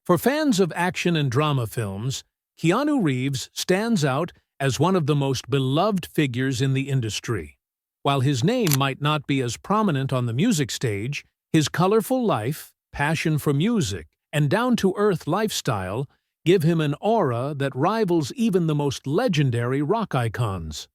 For fans of action and drama films, Keanu Reeves stands out as one of the most beloved figures in the industry. While his name might not be as prominent on the music stage, his colorful life, passion for music, and down-to-earth lifestyle give him an aura that rivals even the most legendary rock icons.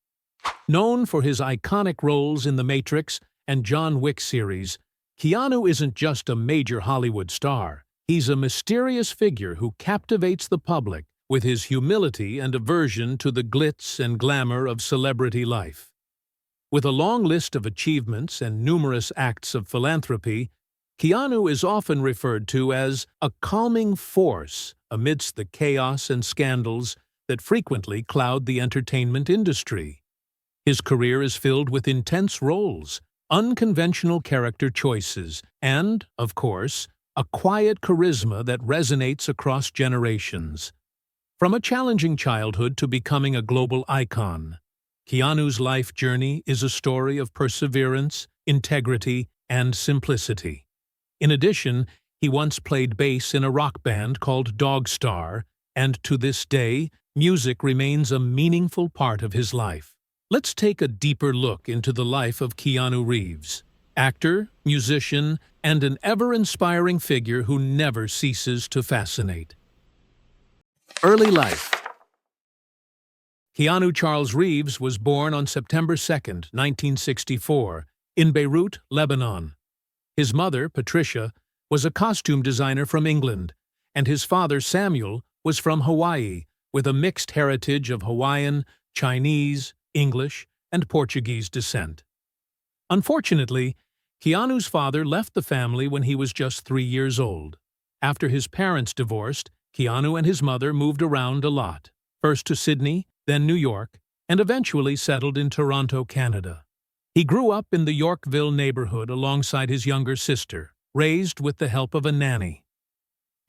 Known for his iconic roles in the Matrix and John Wick series, Keanu isn't just a major Hollywood star. He's a mysterious figure who captivates the public with his humility and aversion to the glitz and glamour of celebrity life. With a long list of achievements and numerous acts of philanthropy, Keanu is often referred to as a calming force amidst the chaos and scandals that frequently cloud the entertainment industry. His career is filled with intense roles, unconventional character choices, and, of course, a quiet charisma that resonates across generations. From a challenging childhood to becoming a global icon, Keanu's life journey is a story of perseverance, integrity, and simplicity. In addition, he once played bass in a rock band called Dogstar, and to this day, music remains a meaningful part of his life. Let's take a deeper look into the life of Keanu Reeves, actor, musician, and an ever-inspiring figure who never ceases to fascinate. Early life. Keanu Charles Reeves was born on September 2, 1964, in Beirut, Lebanon. His mother, Patricia, was a costume designer from England, and his father, Samuel, was from Hawaii, with a mixed heritage of Hawaiian, Chinese, English, and Portuguese descent. Unfortunately, Keanu's father left the family when he was just 3 years old. After his parents divorced, Keanu and his mother moved around a lot, first to Sydney, then New York, and eventually settled in Toronto, Canada. He grew up in the Yorkville neighborhood alongside his younger sister, raised with the help of a nanny.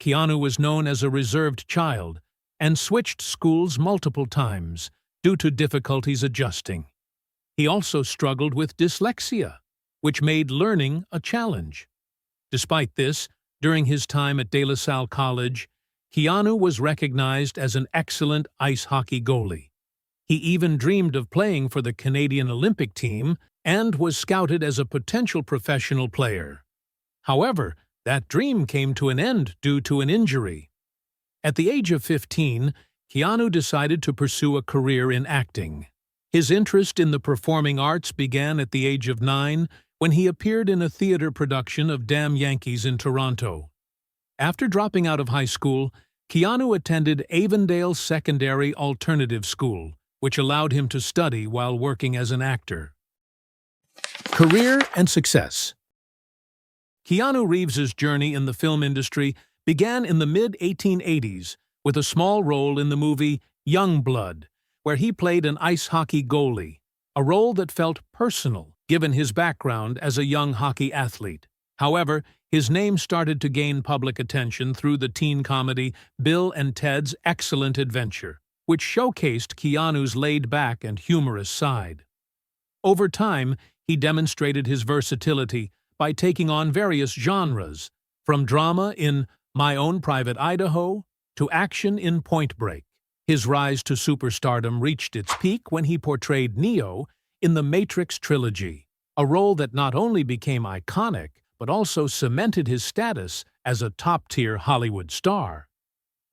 Keanu was known as a reserved child and switched schools multiple times due to difficulties adjusting. He also struggled with dyslexia, which made learning a challenge. Despite this, during his time at De La Salle College, Keanu was recognized as an excellent ice hockey goalie. He even dreamed of playing for the Canadian Olympic team and was scouted as a potential professional player. However, that dream came to an end due to an injury. At the age of 15, Keanu decided to pursue a career in acting. His interest in the performing arts began at the age of 9 when he appeared in a theater production of Damn Yankees in Toronto. After dropping out of high school, Keanu attended Avondale Secondary Alternative School, which allowed him to study while working as an actor. Career and success. Keanu Reeves's journey in the film industry began in the mid-1880s with a small role in the movie Young Blood, where he played an ice hockey goalie, a role that felt personal given his background as a young hockey athlete. However, his name started to gain public attention through the teen comedy Bill and Ted's Excellent Adventure, which showcased Keanu's laid-back and humorous side. Over time, he demonstrated his versatility by taking on various genres, from drama in My Own Private Idaho to action in Point Break. His rise to superstardom reached its peak when he portrayed Neo in the Matrix trilogy, a role that not only became iconic but also cemented his status as a top-tier Hollywood star.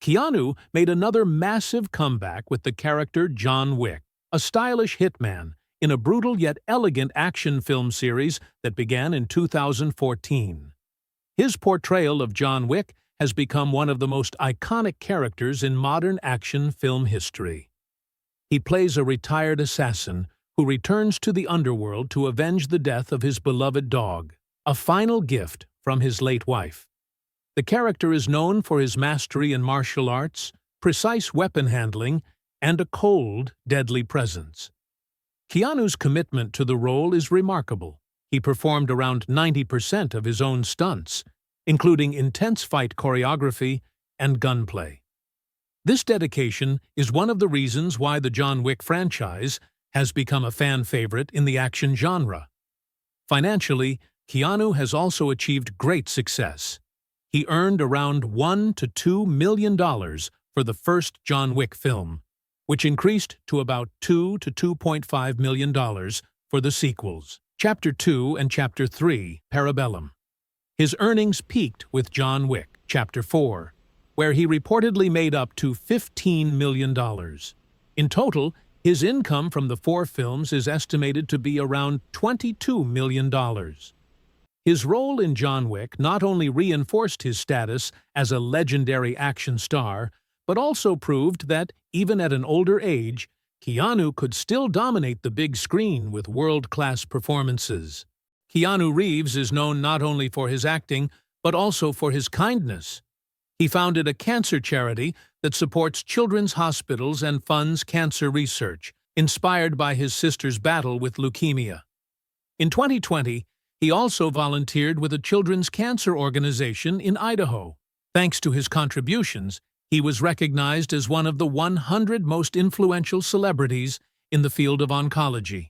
Keanu made another massive comeback with the character John Wick, a stylish hitman in a brutal yet elegant action film series that began in 2014. His portrayal of John Wick has become one of the most iconic characters in modern action film history. He plays a retired assassin who returns to the underworld to avenge the death of his beloved dog, a final gift from his late wife. The character is known for his mastery in martial arts, precise weapon handling, and a cold, deadly presence. Keanu's commitment to the role is remarkable. He performed around 90% of his own stunts, including intense fight choreography and gunplay. This dedication is one of the reasons why the John Wick franchise has become a fan favorite in the action genre. Financially, Keanu has also achieved great success. He earned around $1 to $2 million for the first John Wick film, which increased to about $2 to $2.5 million for the sequels, Chapter 2 and Chapter 3, Parabellum. His earnings peaked with John Wick, Chapter 4, where he reportedly made up to $15 million. In total, his income from the 4 films is estimated to be around $22 million. His role in John Wick not only reinforced his status as a legendary action star, but also proved that, even at an older age, Keanu could still dominate the big screen with world-class performances. Keanu Reeves is known not only for his acting, but also for his kindness. He founded a cancer charity that supports children's hospitals and funds cancer research, inspired by his sister's battle with leukemia. In 2020, he also volunteered with a children's cancer organization in Idaho. Thanks to his contributions, he was recognized as one of the 100 most influential celebrities in the field of oncology.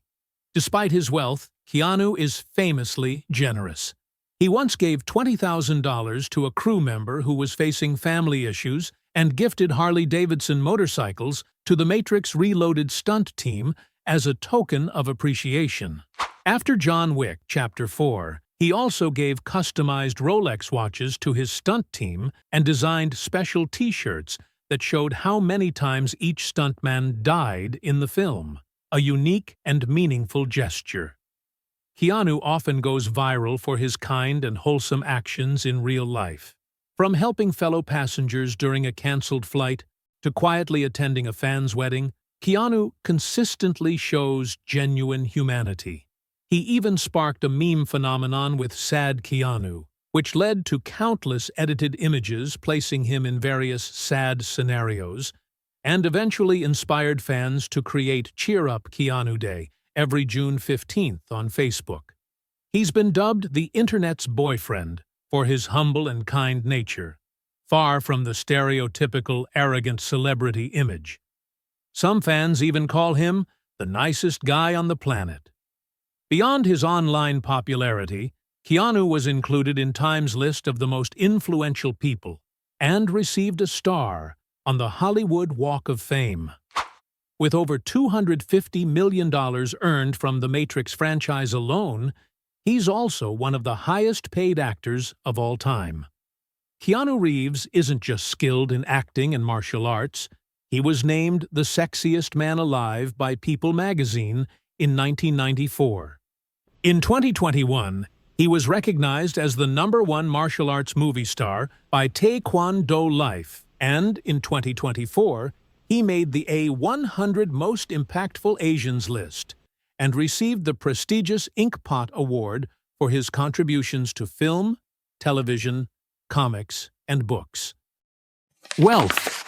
Despite his wealth, Keanu is famously generous. He once gave $20,000 to a crew member who was facing family issues and gifted Harley-Davidson motorcycles to the Matrix Reloaded stunt team as a token of appreciation. After John Wick, Chapter 4, he also gave customized Rolex watches to his stunt team and designed special T-shirts that showed how many times each stuntman died in the film, a unique and meaningful gesture. Keanu often goes viral for his kind and wholesome actions in real life. From helping fellow passengers during a canceled flight to quietly attending a fan's wedding, Keanu consistently shows genuine humanity. He even sparked a meme phenomenon with Sad Keanu, which led to countless edited images placing him in various sad scenarios, and eventually inspired fans to create Cheer Up Keanu Day every June 15th on Facebook. He's been dubbed the Internet's boyfriend for his humble and kind nature, far from the stereotypical arrogant celebrity image. Some fans even call him the nicest guy on the planet. Beyond his online popularity, Keanu was included in Time's list of the most influential people and received a star on the Hollywood Walk of Fame. With over $250 million earned from the Matrix franchise alone, he's also one of the highest-paid actors of all time. Keanu Reeves isn't just skilled in acting and martial arts. He was named the sexiest man alive by People magazine in 1994. In 2021, he was recognized as the #1 martial arts movie star by Taekwondo Life, and in 2024, he made the A100 Most Impactful Asians list and received the prestigious Inkpot Award for his contributions to film, television, comics, and books. Wealth.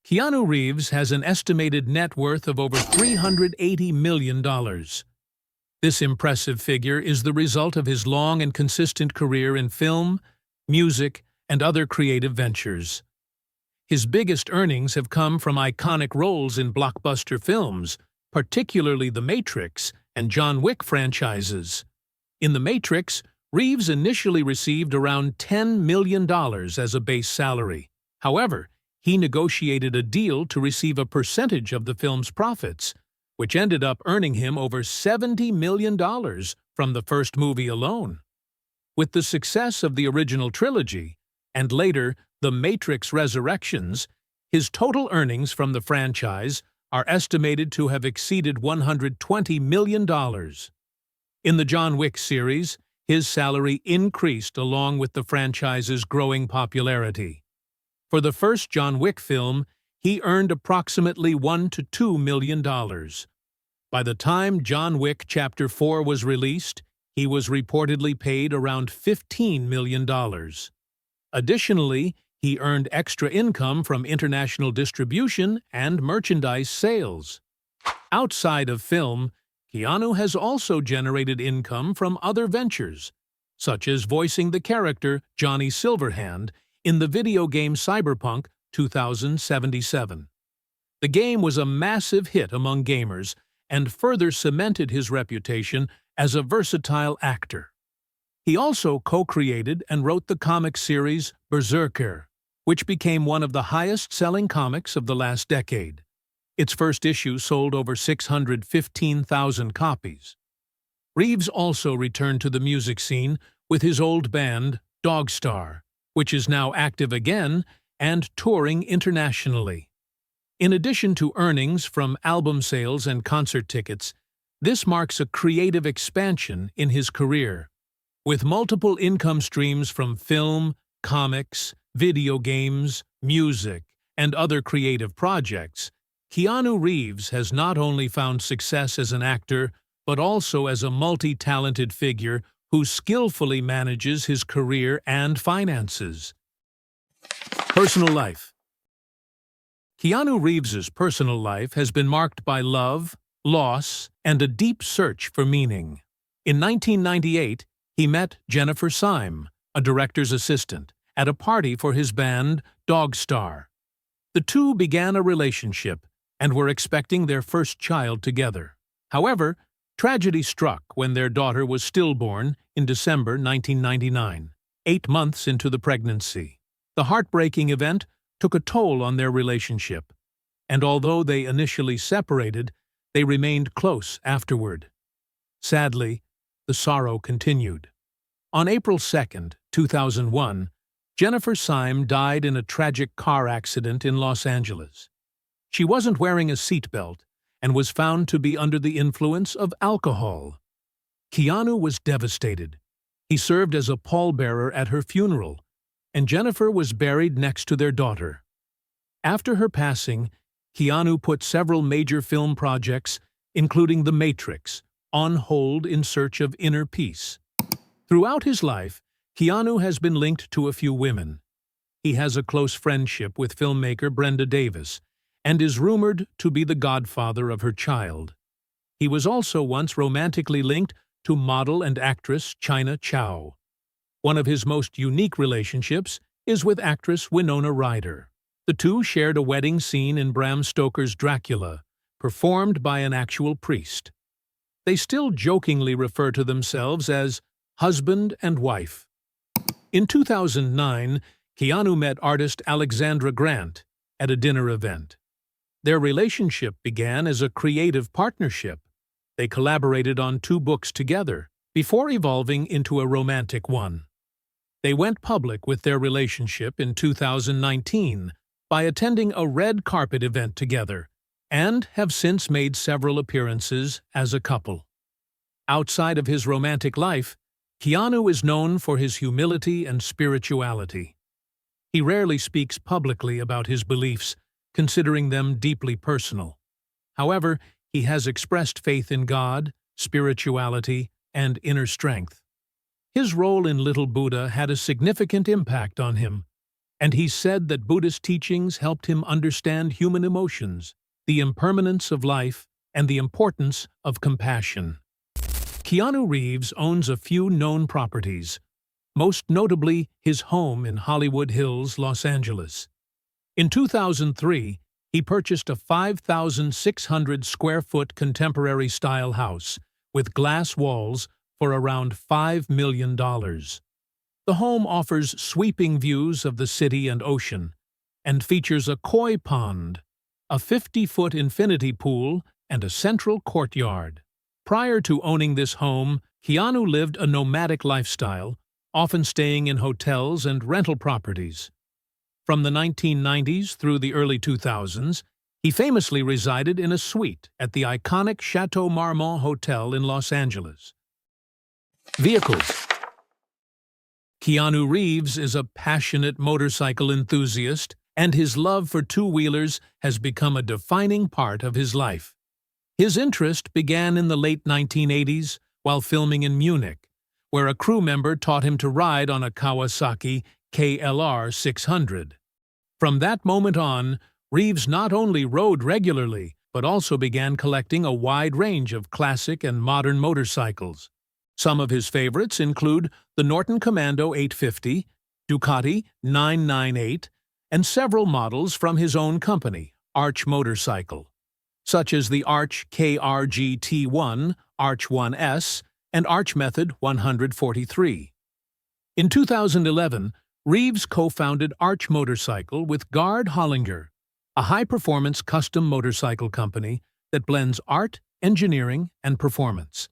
Keanu Reeves has an estimated net worth of over $380 million. This impressive figure is the result of his long and consistent career in film, music, and other creative ventures. His biggest earnings have come from iconic roles in blockbuster films, particularly The Matrix and John Wick franchises. In The Matrix, Reeves initially received around $10 million as a base salary. However, he negotiated a deal to receive a percentage of the film's profits, which ended up earning him over $70 million from the first movie alone. With the success of the original trilogy, and later The Matrix Resurrections, his total earnings from the franchise are estimated to have exceeded $120 million. In the John Wick series, his salary increased along with the franchise's growing popularity. For the first John Wick film, he earned approximately $1 to $2 million. By the time John Wick Chapter 4 was released, he was reportedly paid around $15 million. Additionally, he earned extra income from international distribution and merchandise sales. Outside of film, Keanu has also generated income from other ventures, such as voicing the character Johnny Silverhand in the video game Cyberpunk 2077. The game was a massive hit among gamers and further cemented his reputation as a versatile actor. He also co-created and wrote the comic series Berserker, which became one of the highest-selling comics of the last decade. Its first issue sold over 615,000 copies. Reeves also returned to the music scene with his old band, Dogstar, which is now active again and touring internationally. In addition to earnings from album sales and concert tickets, this marks a creative expansion in his career. With multiple income streams from film, comics, video games, music, and other creative projects, Keanu Reeves has not only found success as an actor, but also as a multi-talented figure who skillfully manages his career and finances. Personal life. Keanu Reeves's personal life has been marked by love, loss, and a deep search for meaning. In 1998, he met Jennifer Syme, a director's assistant, at a party for his band, Dogstar. The two began a relationship and were expecting their first child together. However, tragedy struck when their daughter was stillborn in December 1999, 8 months into the pregnancy. The heartbreaking event took a toll on their relationship, and although they initially separated, they remained close afterward. Sadly, the sorrow continued. On April 2, 2001, Jennifer Syme died in a tragic car accident in Los Angeles. She wasn't wearing a seatbelt and was found to be under the influence of alcohol. Keanu was devastated. He served as a pallbearer at her funeral, and Jennifer was buried next to their daughter. After her passing, Keanu put several major film projects, including The Matrix, on hold in search of inner peace. Throughout his life, Keanu has been linked to a few women. He has a close friendship with filmmaker Brenda Davis and is rumored to be the godfather of her child. He was also once romantically linked to model and actress China Chow. One of his most unique relationships is with actress Winona Ryder. The two shared a wedding scene in Bram Stoker's Dracula, performed by an actual priest. They still jokingly refer to themselves as husband and wife. In 2009, Keanu met artist Alexandra Grant at a dinner event. Their relationship began as a creative partnership. They collaborated on 2 books together, before evolving into a romantic one. They went public with their relationship in 2019 by attending a red carpet event together, and have since made several appearances as a couple. Outside of his romantic life, Keanu is known for his humility and spirituality. He rarely speaks publicly about his beliefs, considering them deeply personal. However, he has expressed faith in God, spirituality, and inner strength. His role in Little Buddha had a significant impact on him, and he said that Buddhist teachings helped him understand human emotions, the impermanence of life, and the importance of compassion. Keanu Reeves owns a few known properties, most notably his home in Hollywood Hills, Los Angeles. In 2003, he purchased a 5,600-square-foot contemporary-style house with glass walls for around $5 million. The home offers sweeping views of the city and ocean, and features a koi pond, a 50-foot infinity pool, and a central courtyard. Prior to owning this home, Keanu lived a nomadic lifestyle, often staying in hotels and rental properties. From the 1990s through the early 2000s, he famously resided in a suite at the iconic Chateau Marmont Hotel in Los Angeles. Vehicles. Keanu Reeves is a passionate motorcycle enthusiast, and his love for two-wheelers has become a defining part of his life. His interest began in the late 1980s while filming in Munich, where a crew member taught him to ride on a Kawasaki KLR 600. From that moment on, Reeves not only rode regularly, but also began collecting a wide range of classic and modern motorcycles. Some of his favorites include the Norton Commando 850, Ducati 998, and several models from his own company, Arch Motorcycle, such as the Arch KRG T1, Arch 1S, and Arch Method 143. In 2011, Reeves co-founded Arch Motorcycle with Gard Hollinger, a high-performance custom motorcycle company that blends art, engineering, and performance.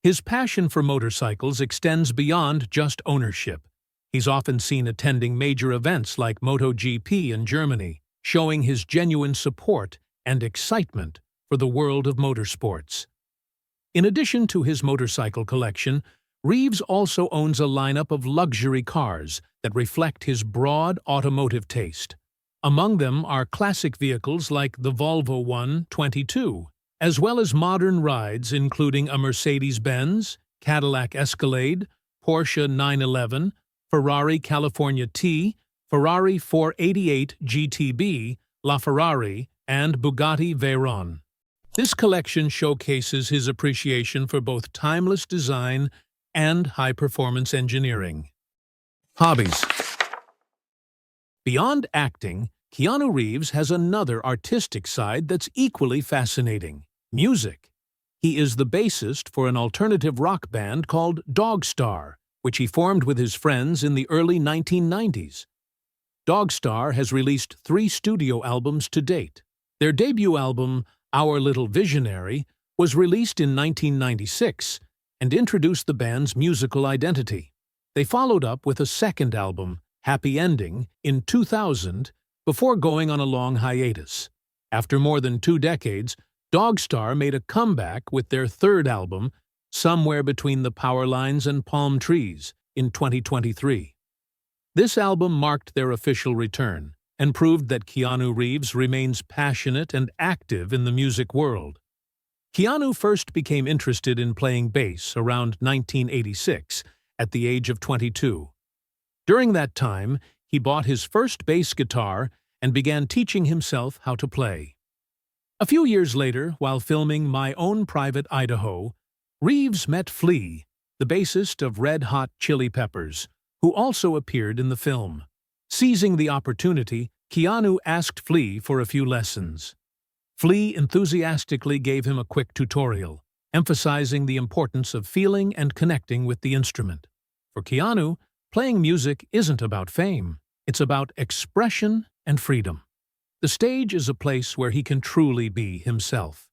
His passion for motorcycles extends beyond just ownership. He's often seen attending major events like MotoGP in Germany, showing his genuine support and excitement for the world of motorsports. In addition to his motorcycle collection, Reeves also owns a lineup of luxury cars that reflect his broad automotive taste. Among them are classic vehicles like the Volvo 122, as well as modern rides including a Mercedes-Benz, Cadillac Escalade, Porsche 911, Ferrari California T, Ferrari 488 GTB, LaFerrari, and Bugatti Veyron. This collection showcases his appreciation for both timeless design and high-performance engineering. Hobbies. Beyond acting, Keanu Reeves has another artistic side that's equally fascinating: music. He is the bassist for an alternative rock band called Dogstar, which he formed with his friends in the early 1990s. Dogstar has released 3 studio albums to date. Their debut album, Our Little Visionary, was released in 1996 and introduced the band's musical identity. They followed up with a second album, Happy Ending, in 2000, before going on a long hiatus. After more than 2 decades, Dogstar made a comeback with their third album, Somewhere Between the Power Lines and Palm Trees, in 2023. This album marked their official return and proved that Keanu Reeves remains passionate and active in the music world. Keanu first became interested in playing bass around 1986, at the age of 22. During that time, he bought his first bass guitar and began teaching himself how to play. A few years later, while filming My Own Private Idaho, Reeves met Flea, the bassist of Red Hot Chili Peppers, who also appeared in the film. Seizing the opportunity, Keanu asked Flea for a few lessons. Flea enthusiastically gave him a quick tutorial, emphasizing the importance of feeling and connecting with the instrument. For Keanu, playing music isn't about fame. It's about expression and freedom. The stage is a place where he can truly be himself.